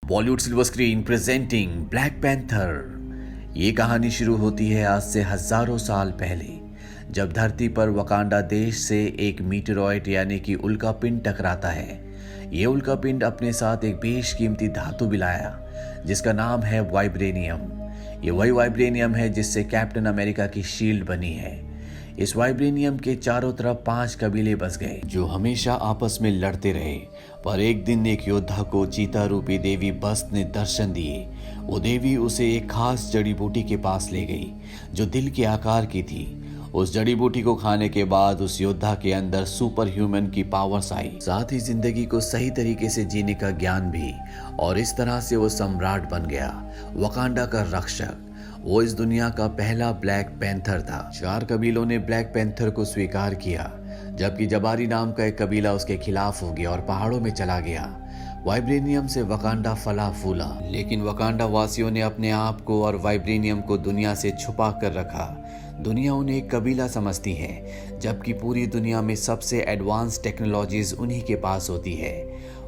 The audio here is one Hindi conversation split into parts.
Bollywood silver screen presenting black panther. ये कहानी शुरू होती है आज से हजारों साल पहले, जब धरती पर वकांडा देश से एक मीटेरॉइड यानी कि उल्कापिंड टकराता है। ये उल्कापिंड अपने साथ एक बेशकीमती धातु भी लाया जिसका नाम है वाइब्रेनियम। ये वही वाइब्रेनियम है जिससे कैप्टन अमेरिका की शील्ड बनी है। इस वाइब्रेनियम के चारों तरफ 5 कबीले बस गए जो हमेशा आपस में लड़ते रहे। पर एक दिन एक योद्धा को चीता रूपी देवी बस्त ने दर्शन दिए। वो देवी उसे एक खास जड़ी बूटी के पास ले गई जो दिल के आकार की थी। उस जड़ी बूटी को खाने के बाद उस योद्धा के अंदर सुपर ह्यूमन की पावर्स आई, साथ ही जिंदगी को सही तरीके से जीने का ज्ञान भी। और इस तरह से वो सम्राट बन गया, वकांडा का रक्षक। वो इस दुनिया का पहला ब्लैक पैंथर था। 4 कबीलों ने ब्लैक पैंथर को स्वीकार किया, जबकि जबारी नाम का एक कबीला उसके खिलाफ हो गया और पहाड़ों में चला गया। वाइब्रेनियम से वकांडा फला फूला, लेकिन वकांडा वासियों ने अपने आप को और वाइब्रेनियम को दुनिया से छुपा कर रखा। दुनिया उन्हें एक कबीला समझती है, जबकि पूरी दुनिया में सबसे एडवांस टेक्नोलॉजीज उन्हीं के पास होती है।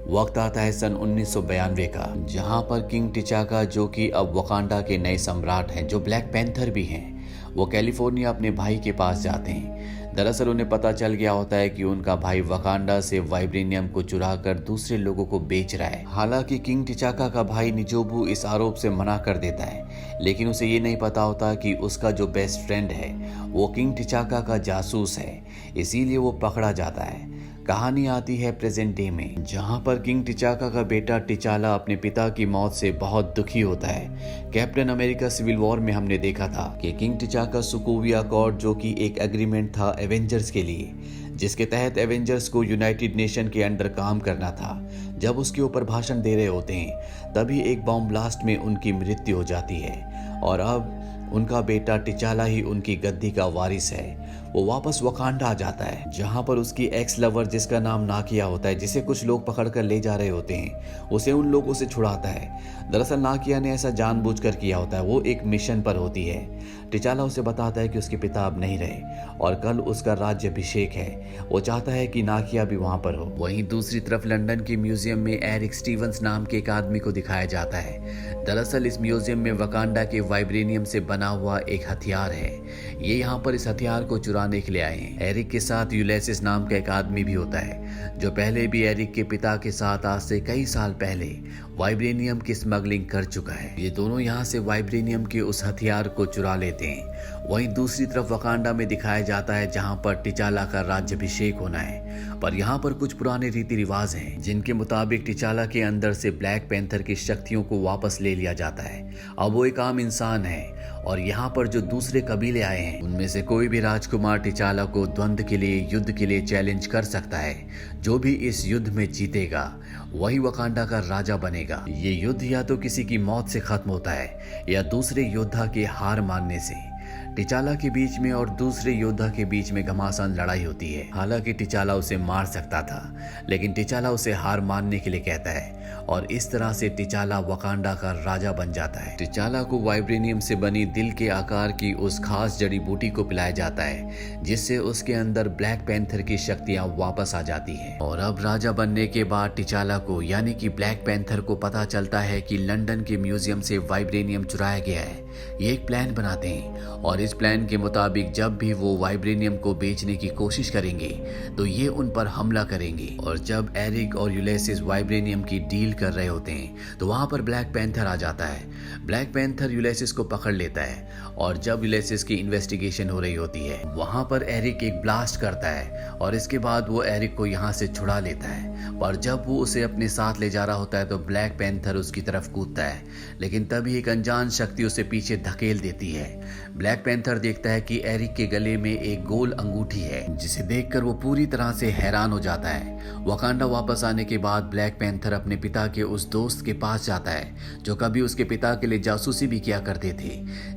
वक्त आता है सन 1992 का, जहां पर किंग टिचाका, जो कि अब वकांडा के नए सम्राट हैं, जो ब्लैक पैंथर भी हैं, वो कैलिफोर्निया अपने भाई के पास जाते हैं। दरअसल उन्हें पता चल गया होता है कि उनका भाई वकांडा से वाइब्रेनियम को चुरा कर दूसरे लोगों को बेच रहा है। हालांकि किंग टिचाका का भाई निजोबू इस आरोप से मना कर देता है, लेकिन उसे ये नहीं पता होता कि उसका जो बेस्ट फ्रेंड है वो किंग टिचाका का जासूस है, इसीलिए वो पकड़ा जाता है। कहानी आती है प्रेजेंट डे में, जहां पर किंग टिचाका का बेटा टिचाला अपने पिता की मौत से बहुत दुखी होता है। कैप्टन अमेरिका सिविल वॉर में हमने देखा था कि किंग टिचाका सुकोविया अकॉर्ड, जो कि एक एग्रीमेंट था एवेंजर्स के लिए, जिसके तहत एवेंजर्स को यूनाइटेड नेशन के अंडर काम करना था, जब उसके ऊपर भाषण दे रहे होते हैं तभी एक बॉम्ब ब्लास्ट में उनकी मृत्यु हो जाती है। और अब उनका बेटा टिचाला ही उनकी गद्दी का वारिस है। वो वापस वकांडा आ जाता है, जहां पर उसकी एक्स लवर, जिसका नाम नाकिया होता है, जिसे कुछ लोग पकड़ कर ले जा रहे होते हैं, उसे उन लोगों से छुड़ाता है। दरअसल नाकिया ने ऐसा जानबूझकर किया होता है, वो एक मिशन पर होती है। टिचाला उसे बताता है कि उसके पिता अब नहीं रहे और कल उसका राज्याभिषेक है। वो चाहता है कि नाकिया भी वहां पर हो। वहीं दूसरी तरफ लंदन के म्यूजियम में एरिक स्टीवंस नाम के एक आदमी को दिखाया जाता है। दरअसल इस म्यूजियम में वकांडा के वाइब्रेनियम से बना हुआ एक हथियार है। ये यहाँ पर इस हथियार को चुराने के लिए आए हैं। एरिक के साथ यूलेसिस नाम का एक आदमी भी होता है, जो पहले भी एरिक के पिता के साथ आज से कई साल पहले वाइब्रेनियम की स्मगलिंग कर चुका है। ये दोनों यहाँ से वाइब्रेनियम के उस हथियार को चुरा लेते हैं। वहीं दूसरी तरफ वकांडा में दिखाया जाता है, जहाँ पर टिचाला का राज्याभिषेक होना है। पर यहाँ पर कुछ पुराने रीति रिवाज हैं, जिनके मुताबिक टिचाला के अंदर से ब्लैक पैंथर की शक्तियों को वापस ले लिया जाता है। अब वो एक आम इंसान है और यहाँ पर जो दूसरे कबीले आए हैं, उनमें से कोई भी राजकुमार टिचाला को द्वंद्व के लिए, युद्ध के लिए चैलेंज कर सकता है। जो भी इस युद्ध में जीतेगा वही वकांडा का राजा बनेगा। ये युद्ध या तो किसी की मौत से खत्म होता है या दूसरे योद्धा के हार मानने से। टिचाला के बीच में और दूसरे योद्धा के बीच में घमासान लड़ाई होती है। हालांकि टिचाला उसे मार सकता था, लेकिन टिचाला उसे हार मानने के लिए कहता है और इस तरह से टिचाला वकांडा का राजा बन जाता है। टिचाला को वाइब्रेनियम से बनी दिल के आकार की उस खास जड़ी बूटी को पिलाया जाता है, जिससे उसके अंदर ब्लैक पैंथर की शक्तियां वापस आ जाती हैं। और अब राजा बनने के बाद टिचाला को, यानी कि ब्लैक पैंथर को, पता चलता है कि लंदन के म्यूजियम से वाइब्रेनियम चुराया गया है। ये एक प्लान बनाते हैं और इस प्लान के मुताबिक जब भी वो वाइब्रेनियम को बेचने की कोशिश करेंगे तो ये उन पर हमला करेंगे। और जब एरिक और यूलेसिस वाइब्रेनियम की डील कर रहे होते हैं तो वहां पर ब्लैक पैंथर आ जाता है। ब्लैक पैंथर यूलेसिस को पकड़ लेता है और जब यूलेसिस की इन्वेस्टिगेशन हो रही होती है, वहां पर एरिक एक ब्लास्ट करता है और इसके बाद वो एरिक को यहाँ से छुड़ा लेता है। पर जब वो उसे अपने साथ ले जा रहा होता है तो ब्लैक पैंथर उसकी तरफ कूदता है, लेकिन तभी एक अनजान शक्ति उसे पीछे धकेल देती है। ब्लैक पैंथर देखता है कि एरिक के गले में एक गोल अंगूठी है, जिसे देखकर वो पूरी तरह से हैरान हो जाता है। वकांडा वापस आने के बाद ब्लैक पैंथर अपने पिता के उस दोस्त के पास जाता है जो कभी उसके पिता के लिए जासूसी भी किया करते थे,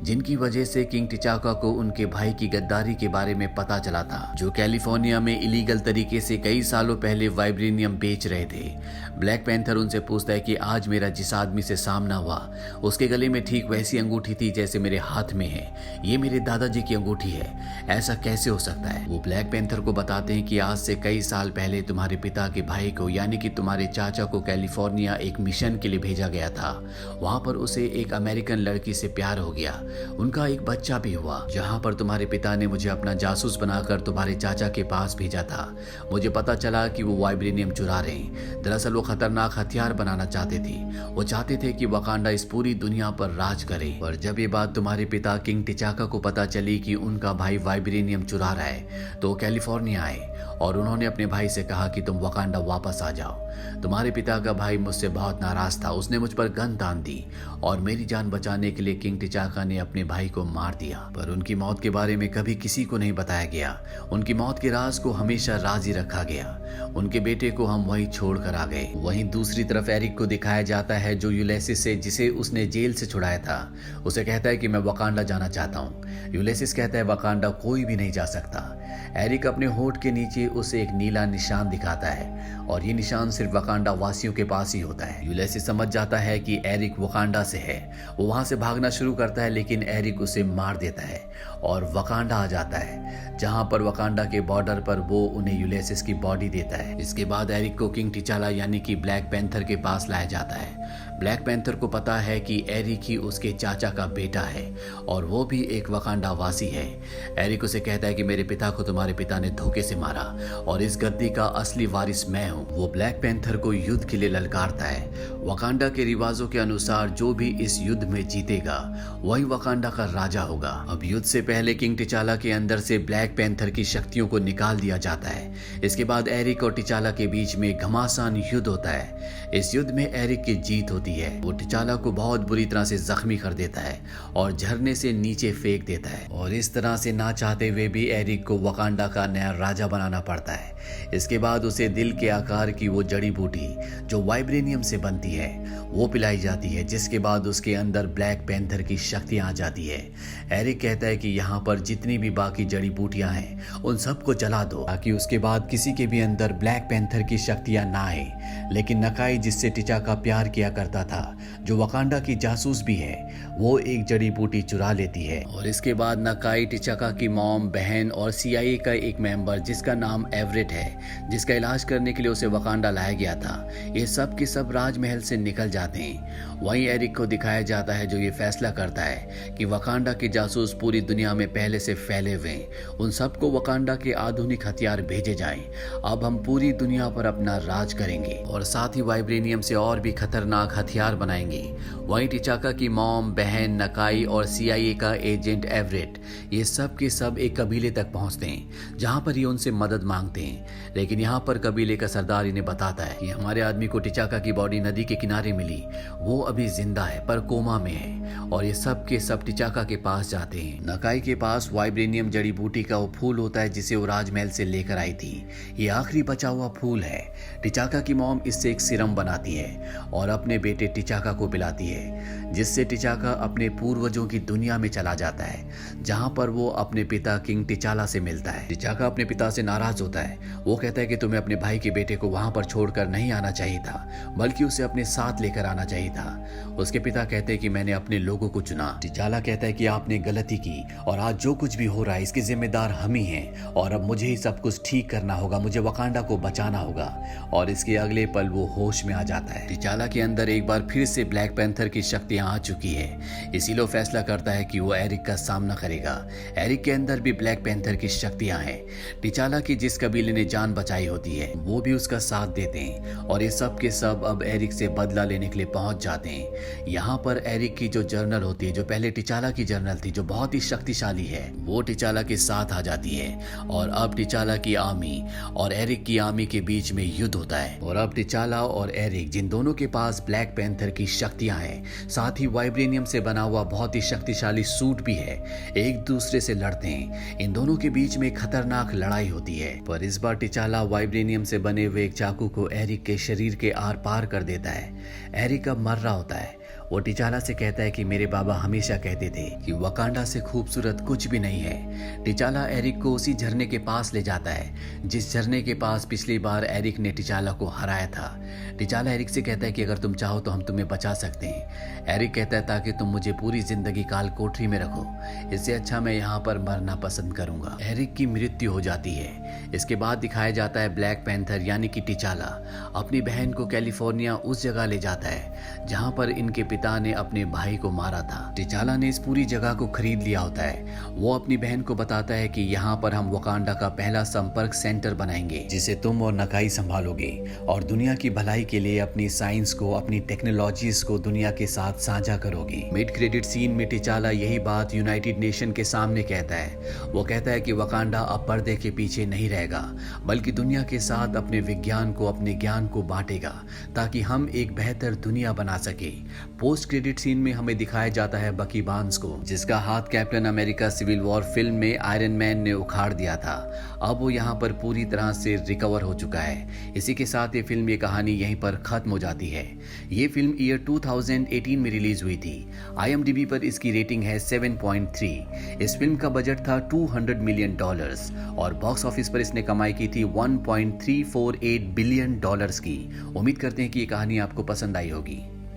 जिनकी वजह से किंग टिचाका को उनके भाई की गद्दारी के बारे में पता चला था, जो कैलिफोर्निया में इलीगल तरीके से कई सालों पहले वाइब्रेनियम बेच रहे थे। ब्लैक पैंथर उनसे पूछता है कि आज मेरा जिस आदमी से सामना हुआ उसके गले में ठीक वैसी अंगूठी थी जैसे मेरे हाथ में है, ये मेरे दादाजी की अंगूठी है, ऐसा कैसे हो सकता है। वो ब्लैक पैंथर को बताते हैं कि आज से कई साल पहले तुम्हारे पिता के भाई को यानी कि तुम्हारे चाचा को कैलिफोर्निया एक मिशन के लिए भेजा गया था। वहां पर उसे एक अमेरिकन लड़की से प्यार हो गया, उनका एक बच्चा भी हुआ। जहां पर तुम्हारे पिता ने मुझे अपना जासूस बनाकर तुम्हारे चाचा के पास भेजा था। मुझे पता चला कि वो वाइब्रेनियम चुरा रहे हैं। दरअसल वो खतरनाक हथियार बनाना चाहते थे। वो चाहते थे कि वकांडा इस पूरी दुनिया पर राज करे। पर जब ये बात तुम्हारे पिता किंग टिचाका को पता चली कि उनका भाई वाइब्रेनियम चुरा रहा है, तो वो कैलिफोर्निया आए और उन्होंने अपने भाई से कहा कि तुम वकांडा वापस आ जाओ। तुम्हारे पिता का भाई मुझसे बहुत नाराज था, उसने मुझ पर गन तान दी और मेरी जान बचाने के लिए किंग टिचाका ने अपने भाई को मार दिया। पर उनकी मौत के बारे में कभी किसी को नहीं बताया गया। उनकी मौत के राज को हमेशा राज ही रखा गया। उनके बेटे को हम वहीं छोड़ कर आ गए। वहीं दूसरी तरफ एरिक को दिखाया जाता है, जो यूलिसिस से, जिसे उसने जेल से छुड़ाया था, उसे कहता है कि मैं वकांडा जाना चाहता हूँ। यूलिसिस कहता है वकांडा कोई भी नहीं जा सकता। एरिक अपने होठ के नीचे उसे एक नीला निशान दिखाता है और ये निशान सिर्फ वकांडा वासियों के पास ही होता है। यूलिसिस समझ जाता है कि एरिक वकांडा से है। वो वहां से भागना शुरू करता है, लेकिन एरिक उसे मार देता है और वकांडा आ जाता है, जहां पर वकांडा के बॉर्डर पर वो उन्हें यूलिसिस की बॉडी देता है। इसके बाद एरिक को किंग टिचाला यानी कि ब्लैक पैंथर के पास लाया जाता है। ब्लैक पैंथर को पता है कि एरिक ही उसके चाचा का बेटा है और वो भी एक वकांडा वासी है। एरिक उसे कहता है कि मेरे पिता को तुम्हारे पिता ने धोखे से मारा और इस गद्दी का असली वारिस मैं हूँ। वो ब्लैक पैंथर को युद्ध के लिए ललकारता है। वकांडा के रिवाजों के अनुसार जो भी इस युद्ध में जीतेगा वही वकांडा का राजा होगा। अब युद्ध से पहले किंग टिचाला के अंदर से ब्लैक पैंथर की शक्तियों को निकाल दिया जाता है। इसके बाद एरिक और टिचाला के बीच में घमासान युद्ध होता है। इस युद्ध में एरिक की जीत होती है। वो टिचाला को बहुत बुरी तरह से जख्मी कर देता है और झरने से नीचे फेंक देता है और इस तरह से ना चाहते हुए भी एरिक को वकांडा का नया राजा बनाना पड़ता है। इसके बाद उसे दिल के आकार की वो जड़ी बूटी जो वाइब्रेनियम से बनती है वो पिलाई जाती है, जिसके बाद उसके अंदर ब्लैक पैंथर की शक्तियां आ जाती है। एरिक कहता है कि यहाँ पर जितनी भी बाकी जड़ी बूटियां हैं उन सबको जला दो ताकि उसके बाद किसी के भी अंदर ब्लैक पैंथर की शक्तियां ना आए। लेकिन नकाई, जिससे टिचाका प्यार किया करता था, जो वकांडा की जासूस भी है, वो एक जड़ी बूटी चुरा लेती है और इसके बाद नकाई टिचाका की मॉम, बहन और CIA का एक मेंबर जिसका नाम एवरेट है, जिसका इलाज करने के लिए उसे वकांडा लाया गया था, ये सब के सब राजमहल से निकल जाते हैं। वहीं एरिक को दिखाया जाता है जो ये फैसला करता है कि वकांडा के जासूस पूरी दुनिया में पहले से फैले हुए हैं, उन सबको वकांडा के आधुनिक हथियार भेजे जाएं। अब हम पूरी दुनिया पर अपना राज करेंगे और साथ ही वाइब्रेनियम से और भी खतरनाक हथियार बनाएंगे। वहीं टिचाका की मॉम, बहन, नकाई और CIA का एजेंट एवरेट, ये सब के सब एक कबीले तक पहुंचते हैं जहां पर ये उनसे मदद मांगते हैं। लेकिन यहाँ पर कबीले का सरदार इन्हें बताता है कि हमारे आदमी को टिचाका की बॉडी नदी के किनारे मिली, वो अभी जिंदा है पर कोमा में है। और ये सब के सब टिचाका के पास जाते हैं। नकाई के पास वाइब्रेनियम जड़ी बूटी का वो फूल होता है जिसे वो राजमहल से लेकर आई थी। ये आखिरी बचा हुआ फूल है। टिचाका की मॉम इससे एक सिरम बनाती है और अपने बेटे टिचाका को पिलाती है, जिससे टिचाका अपने पूर्वजों की दुनिया में चला जाता है, जहां पर वो अपने पिता किंग टिचाला से मिलता है। टिचाका अपने पिता से नाराज होता है। वो कहता है कि तुम्हें अपने भाई के बेटे को वहां पर छोड़कर नहीं आना चाहिए था, बल्कि उसे अपने साथ लेकर आना चाहिए था। उसके पिता कहते हैं कि मैंने अपने लोगों को चुना। टिचाला कहता है कि आपने गलती की और आज जो कुछ भी हो रहा है इसके जिम्मेदार हम ही हैं और अब मुझे ही सब कुछ ठीक करना होगा, मुझे वकांडा को बचाना होगा। और इसके अगले पल वो होश में आ जाता है। टिचाला के अंदर एक बार फिर से ब्लैक पैंथर की शक्तियां आ चुकी है, इसीलिए वो फैसला करता है कि वो एरिक का सामना करेगा। एरिक के अंदर भी ब्लैक पैंथर की शक्तियां हैं। टिचाला की जिस कबीले ने जान बचाई होती है वो भी उसका साथ देते हैं और ये सब के सब अब एरिक से बदला लेने के लिए पहुंच जाते हैं। यहाँ पर एरिक की जो जर्नल होती है, जो पहले टिचाला की जर्नल थी, जो बहुत ही शक्तिशाली है, वो टिचाला के साथ आ जाती है और अब टिचाला की आर्मी और एरिक की आर्मी के बीच में युद्ध होता है। और अब टिचाला और एरिक, जिन दोनों के पास ब्लैक पैंथर की शक्तियां हैं, साथ ही वाइब्रेनियम से बना हुआ बहुत ही शक्तिशाली सूट भी है, एक दूसरे से लड़ते हैं। इन दोनों के बीच में खतरनाक लड़ाई होती है, पर इस बार टिचाला वाइब्रेनियम से बने हुए एक चाकू को एरिक के शरीर के आर पार कर देता है। एरिक अब मर रहा होता है वो टिचाला से कहता है कि मेरे बाबा हमेशा कहते थे कि वकांडा से खूबसूरत कुछ भी नहीं है। टिचाला एरिक को उसी झरने के पास ले जाता है जिस झरने के पास पिछली बार एरिक ने टिचाला को हराया था। टिचाला एरिक से कहता है कि अगर तुम चाहो तो हम तुम्हें बचा सकते हैं। एरिक कहता है ताकि तुम मुझे पूरी जिंदगी काल कोठरी में रखो, इससे अच्छा मैं यहाँ पर मरना पसंद करूंगा। एरिक की मृत्यु हो जाती है। इसके बाद दिखाया जाता है ब्लैक पैंथर यानी कि टिचाला अपनी बहन को कैलिफोर्निया उस जगह ले जाता है जहां पर इनके पिता ने अपने भाई को मारा था। टिचाला ने इस पूरी जगह को खरीद लिया होता है। वो अपनी बहन को बताता है कि यहाँ पर हम वकांडा का पहला संपर्क सेंटर बनाएंगे जिसे तुम और नकाई संभालोगे और दुनिया की भलाई के लिए अपनी साइंस को, अपनी टेक्नोलॉजीज को दुनिया के साथ साझा करोगे। मिड क्रेडिट सीन में टिचाला यही बात यूनाइटेड नेशन के सामने कहता है। वो कहता है कि वकांडा अब पर्दे के पीछे नहीं रहेगा बल्कि दुनिया के साथ अपने विज्ञान को, अपने ज्ञान को बांटेगा ताकि हम एक बेहतर दुनिया बना सके। पोस्ट क्रेडिट सीन में हमें दिखाया जाता है बकी बार्न्स को जिसका हाथ Captain America civil war film में आयरन मैन ने उखाड़ दिया था। अब वो यहाँ पर पूरी तरह से रिकवर हो चुका है। इसी के साथ ये फिल्म, ये कहानी यहीं पर खत्म हो जाती है। ये फिल्म ईयर 2018 में रिलीज हुई थी। IMDb पर इसकी रेटिंग है 7.3। इस फिल्म का बजट था $200 मिलियन और बॉक्स ऑफिस पर इसने कमाई की थी $1.348 बिलियन की। उम्मीद करते हैं कि ये कहानी आपको पसंद आई होगी।